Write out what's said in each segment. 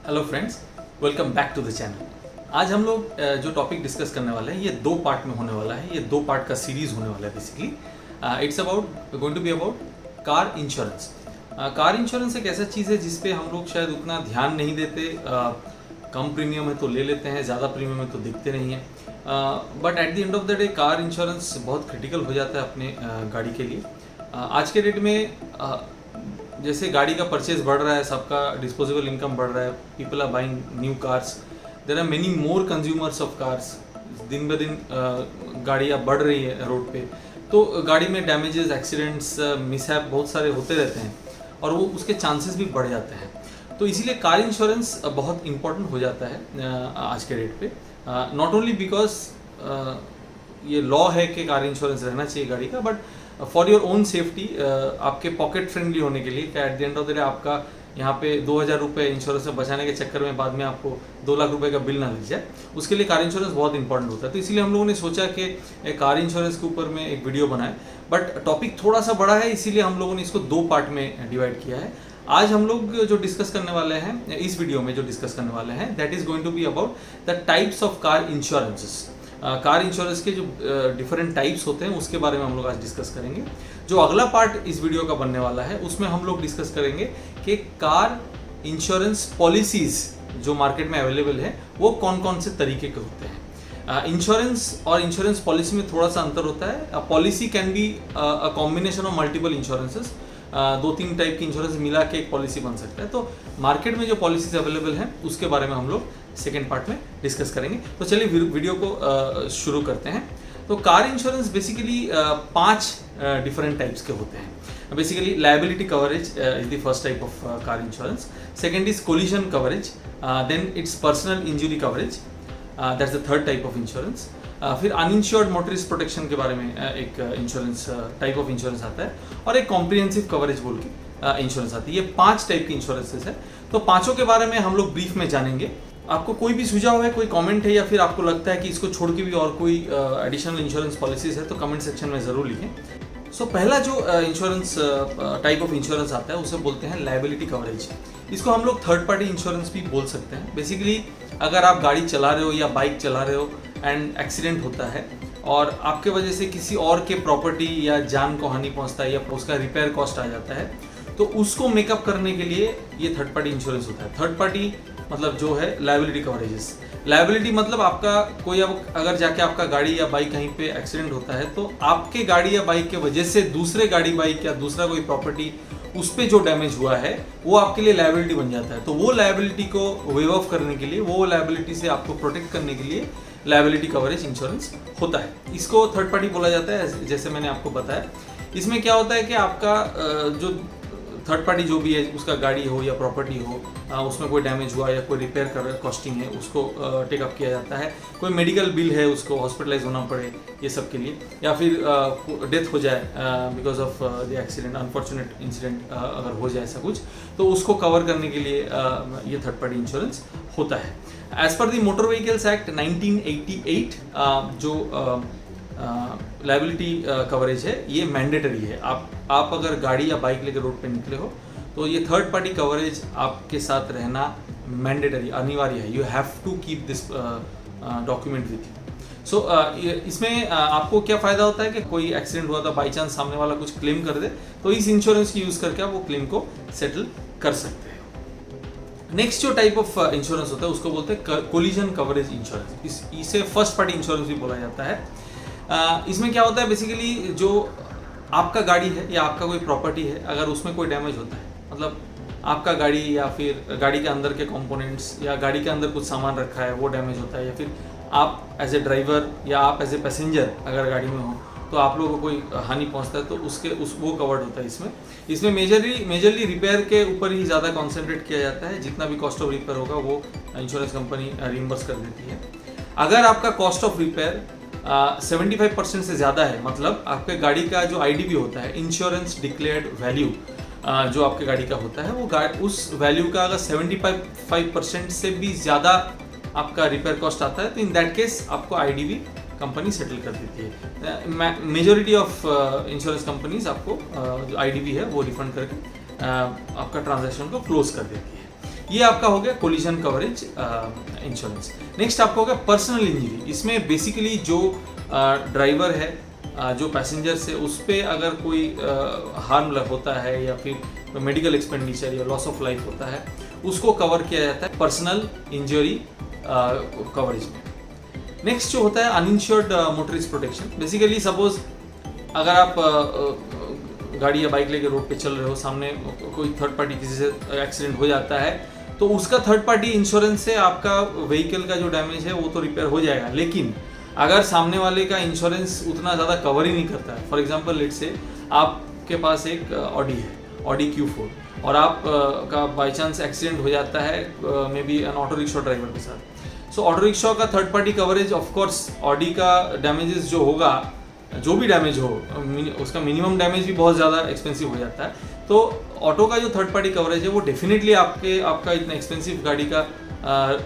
Hello friends, welcome back to the channel. आज हम लोग जो टॉपिक डिस्कस करने वाले हैं ये दो पार्ट में होने वाला है। ये दो पार्ट का सीरीज होने वाला है। Basically it's going to be about car insurance. Car insurance एक ऐसा चीज़ है जिस पे हम लोग शायद उतना ध्यान नहीं देते। कम प्रीमियम है तो ले लेते हैं, ज़्यादा प्रीमियम है तो दिखते नहीं हैं। But at the end of the day car insurance बहुत क्रिटिकल हो जाता है अपने गाड़ी के लिए। आज के डेट में जैसे गाड़ी का परचेज बढ़ रहा है, सबका डिस्पोजेबल इनकम बढ़ रहा है, people are buying new cars, there are many more consumers of cars. दिन ब दिन गाड़ियाँ बढ़ रही है रोड पे, तो गाड़ी में डैमेजेस, एक्सीडेंट्स, मिसहैप बहुत सारे होते रहते हैं और वो उसके चांसेस भी बढ़ जाते हैं। तो इसीलिए कार इंश्योरेंस बहुत इंपॉर्टेंट हो जाता है आज के डेट पे। नॉट ओनली बिकॉज ये लॉ है कि कार इंश्योरेंस रहना चाहिए गाड़ी का, but for your own safety, आपके पॉकेट फ्रेंडली होने के लिए। क्या at the end of the day आपका यहाँ पे 2000 रुपये इंश्योरेंस में बचाने के चक्कर में बाद में आपको 2 लाख रुपए का बिल ना लग जाए, उसके लिए कार इंश्योरेंस बहुत इंपॉर्टेंट होता है। तो इसीलिए हम लोगों ने सोचा कि कार इंश्योरेंस के ऊपर में एक वीडियो बनाए, बट टॉपिक थोड़ा सा बड़ा है, इसीलिए हम लोगों ने इसको दो पार्ट में डिवाइड किया है। आज हम लोग जो डिस्कस करने वाले हैं, इस वीडियो में जो डिस्कस करने वाले हैं, that is going to be about the types of car insurances. Car insurance के जो डिफरेंट टाइप्स होते हैं उसके बारे में हम लोग आज डिस्कस करेंगे। जो अगला पार्ट इस वीडियो का बनने वाला है उसमें हम लोग डिस्कस करेंगे कि कार इंश्योरेंस पॉलिसीज जो मार्केट में अवेलेबल है वो कौन कौन से तरीके के होते हैं। इंश्योरेंस और इंश्योरेंस पॉलिसी में थोड़ा सा अंतर होता है। Policy can be a combination of multiple insurances. 2-3 type की इंश्योरेंस मिला के एक पॉलिसी बन सकता है। तो मार्केट में जो पॉलिसीज अवेलेबल हैं उसके बारे में हम लोग सेकेंड पार्ट में डिस्कस करेंगे। तो चलिए वीडियो को शुरू करते हैं। तो car insurance basically 5 different types के होते हैं। Basically liability coverage is the first type of car insurance. Second is collision coverage, then it's personal injury coverage, that's the third type of insurance. फिर uninsured motorist protection के बारे में एक insurance type of insurance आता है, और एक comprehensive coverage बोल के इंश्योरेंस आती है। ये 5 टाइप की इंश्योरेंसेस है। तो पांचों के बारे में हम लोग ब्रीफ में जानेंगे। आपको कोई भी सुझाव है, कोई कमेंट है, या फिर आपको लगता है कि इसको छोड़ के भी और कोई एडिशनल इंश्योरेंस पॉलिसीज है, तो कमेंट सेक्शन में ज़रूर लिखें। सो पहला जो इंश्योरेंस टाइप ऑफ इंश्योरेंस आता है उसे बोलते हैं लायबिलिटी कवरेज। इसको हम लोग थर्ड पार्टी इंश्योरेंस भी बोल सकते हैं। बेसिकली अगर आप गाड़ी चला रहे हो या बाइक चला रहे हो एंड एक्सीडेंट होता है और आपके वजह से किसी और के प्रॉपर्टी या जान को हानि पहुंचता है या उसका रिपेयर कॉस्ट आ जाता है, तो उसको मेकअप करने के लिए ये थर्ड पार्टी इंश्योरेंस होता है। थर्ड पार्टी मतलब जो है लायबिलिटी कवरेजेस। लायबिलिटी मतलब आपका कोई अब अगर जाके आपका गाड़ी या बाइक कहीं पे एक्सीडेंट होता है, तो आपके गाड़ी या बाइक के वजह से दूसरे गाड़ी बाइक या दूसरा कोई प्रॉपर्टी उस पर जो डैमेज हुआ है वो आपके लिए लायबिलिटी बन जाता है। तो वो लायबिलिटी को वेव ऑफ करने के लिए, वो लायबिलिटी से आपको प्रोटेक्ट करने के लिए लायबिलिटी कवरेज इंश्योरेंस होता है। इसको थर्ड पार्टी बोला जाता है, जैसे मैंने आपको बताया। इसमें क्या होता है कि आपका जो थर्ड पार्टी जो भी है, उसका गाड़ी हो या प्रॉपर्टी हो, उसमें कोई डैमेज हुआ या कोई रिपेयर कर कॉस्टिंग है, उसको टेकअप किया जाता है। कोई मेडिकल बिल है, उसको हॉस्पिटलाइज होना पड़े ये सब के लिए, या फिर डेथ हो जाए because of the accident, unfortunate incident अगर हो जाए ऐसा कुछ, तो उसको कवर करने के लिए ये थर्ड पार्टी इंश्योरेंस होता है। As per the motor vehicles act 1988 जो लायबिलिटी कवरेज है ये मैंडेटरी है। आप अगर गाड़ी या बाइक लेकर रोड पे निकले हो तो ये थर्ड पार्टी कवरेज आपके साथ रहना मैंडेटरी, अनिवार्य है। You have to keep this document with you. So इसमें आपको क्या फ़ायदा होता है कि कोई एक्सीडेंट हुआ था, बाई चांस सामने वाला कुछ क्लेम कर दे, तो इस इंश्योरेंस की यूज़ करके आप वो क्लेम को सेटल कर सकते हैं। नेक्स्ट जो टाइप ऑफ इंश्योरेंस होता है उसको बोलते हैं कोलिजन कवरेज इंश्योरेंस। इसे फर्स्ट पार्टी इंश्योरेंस भी बोला जाता है। इसमें क्या होता है, बेसिकली जो आपका गाड़ी है या आपका कोई प्रॉपर्टी है, अगर उसमें कोई डैमेज होता है, मतलब आपका गाड़ी या फिर गाड़ी के अंदर के कंपोनेंट्स या गाड़ी के अंदर कुछ सामान रखा है वो डैमेज होता है, या फिर आप एज ए ड्राइवर या आप एज ए पैसेंजर अगर गाड़ी में हो तो आप लोगों को कोई हानि पहुंचता है, तो वो कवर्ड होता है। इसमें मेजरली रिपेयर के ऊपर ही ज़्यादा कॉन्सेंट्रेट किया जाता है। जितना भी कॉस्ट ऑफ रिपेयर होगा वो इंश्योरेंस कंपनी रिइंबर्स कर देती है। अगर आपका कॉस्ट ऑफ रिपेयर 75% से ज़्यादा है, मतलब आपके गाड़ी का जो IDV होता है, इंश्योरेंस डिक्लेयर्ड वैल्यू, जो आपके गाड़ी का होता है वो उस वैल्यू का अगर 75% से भी ज़्यादा आपका रिपेयर कॉस्ट आता है, तो इन दैट केस आपको IDV कंपनी सेटल कर देती है। मेजॉरिटी ऑफ इंश्योरेंस कंपनीज आपको जो IDV है वो रिफंड करके आपका ट्रांजैक्शन को क्लोज कर देती है। ये आपका हो गया कोलिजन कवरेज इंश्योरेंस। नेक्स्ट आपका हो गया पर्सनल इंजरी। इसमें बेसिकली जो ड्राइवर है, जो पैसेंजर्स है, उस पर अगर कोई हार्म होता है या फिर मेडिकल एक्सपेंडिचर या लॉस ऑफ लाइफ होता है, उसको कवर किया जाता है पर्सनल इंजरी कवरेज में। नेक्स्ट जो होता है uninsured motorist protection. Basically suppose अगर आप गाड़ी या बाइक लेके रोड पे चल रहे हो, सामने कोई थर्ड पार्टी किसी से एक्सीडेंट हो जाता है, तो उसका थर्ड पार्टी इंश्योरेंस से आपका व्हीकल का जो डैमेज है वो तो रिपेयर हो जाएगा। लेकिन अगर सामने वाले का इंश्योरेंस उतना ज़्यादा कवर ही नहीं करता है, फॉर एग्जांपल लेट्स से आपके पास एक ऑडी है, ऑडी Q4, और आप का बाई चांस एक्सीडेंट हो जाता है may be N auto rickshaw driver के साथ। सो ऑटो रिक्शा का third party coverage, of course Audi का डैमेजेस जो होगा, जो भी डैमेज हो, उसका मिनिमम डैमेज भी बहुत ज़्यादा एक्सपेंसिव हो जाता है। तो ऑटो का जो थर्ड पार्टी कवरेज है वो डेफिनेटली आपका इतना एक्सपेंसिव गाड़ी का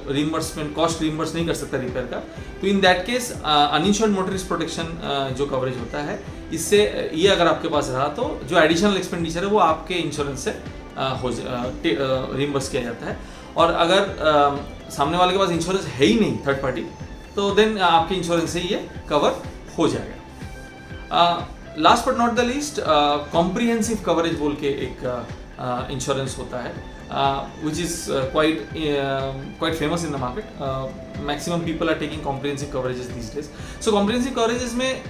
रिइंबर्समेंट कॉस्ट रिइंबर्स नहीं कर सकता रिपेयर का। तो in that case uninsured motorist protection जो कवरेज होता है, इससे ये अगर आपके पास रहा तो जो एडिशनल एक्सपेंडिचर है वो आपके इंश्योरेंस से रिइंबर्स किया जाता है। और अगर सामने वाले के पास इंश्योरेंस है ही नहीं थर्ड पार्टी, तो देन आपके इंश्योरेंस से ये कवर हो जाएगा। Last but not the least comprehensive coverage बोल के एक इंश्योरेंस होता है, which is quite famous in the market. Maximum people are taking comprehensive coverages these days. So comprehensive coverages में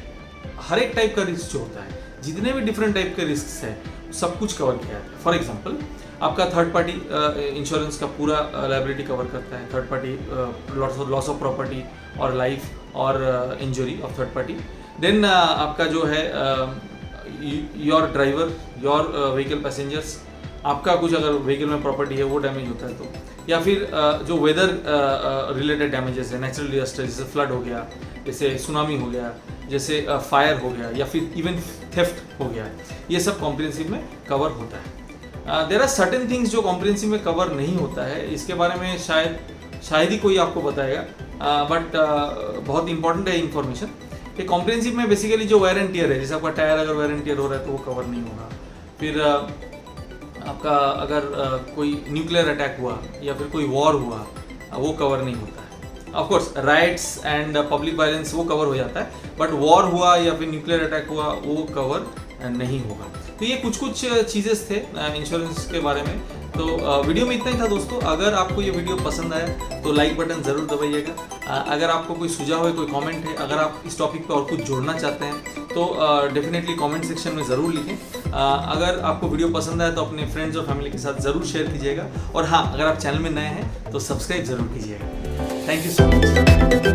हर एक टाइप का रिस्क जो होता है, जितने भी डिफरेंट टाइप के रिस्क हैं, सब कुछ कवर किया जाता है। फॉर एग्जांपल आपका थर्ड पार्टी इंश्योरेंस का पूरा लायबिलिटी कवर करता है, third party loss of property और लाइफ और injury of third party. Then आपका जो है your driver, your vehicle passengers, आपका कुछ अगर व्हीकल में प्रॉपर्टी है वो डैमेज होता है तो, या फिर जो वेदर रिलेटेड डैमेजेस है, नेचुरल डिजास्टर जैसे फ्लड हो गया, जैसे सुनामी हो गया, जैसे फायर हो गया, या फिर इवन थेफ्ट हो गया, ये सब कॉम्प्रिहेंसिव में कवर होता है। देयर आर सर्टेन थिंग्स जो कॉम्प्रिहेंसिव में कवर नहीं होता है, इसके बारे में शायद ही कोई आपको बताएगा, बट बहुत इंपॉर्टेंट है इन्फॉर्मेशन। ये कॉम्प्रिहेंसिव में बेसिकली जो वेयर एंड टियर है, जैसे आपका टायर अगर वेयर एंड टियर हो रहा है तो वो कवर नहीं होगा। फिर आपका अगर कोई न्यूक्लियर अटैक हुआ या फिर कोई वॉर हुआ, वो कवर नहीं होता है। Of course rights and public violence वो कवर हो जाता है, बट वॉर हुआ या फिर न्यूक्लियर अटैक हुआ वो कवर नहीं होगा। तो ये कुछ चीज़ें थे इंश्योरेंस के बारे में। तो वीडियो में इतना ही था दोस्तों। अगर आपको ये वीडियो पसंद आया तो लाइक बटन ज़रूर दबाइएगा। अगर आपको कोई सुझाव है, कोई कमेंट है, अगर आप इस टॉपिक पे और कुछ जोड़ना चाहते हैं तो डेफिनेटली कमेंट सेक्शन में ज़रूर लिखें। अगर आपको वीडियो पसंद आया तो अपने फ्रेंड्स और फैमिली के साथ ज़रूर शेयर कीजिएगा। और हाँ, अगर आप चैनल में नए हैं तो सब्सक्राइब ज़रूर कीजिएगा। Thank you so much.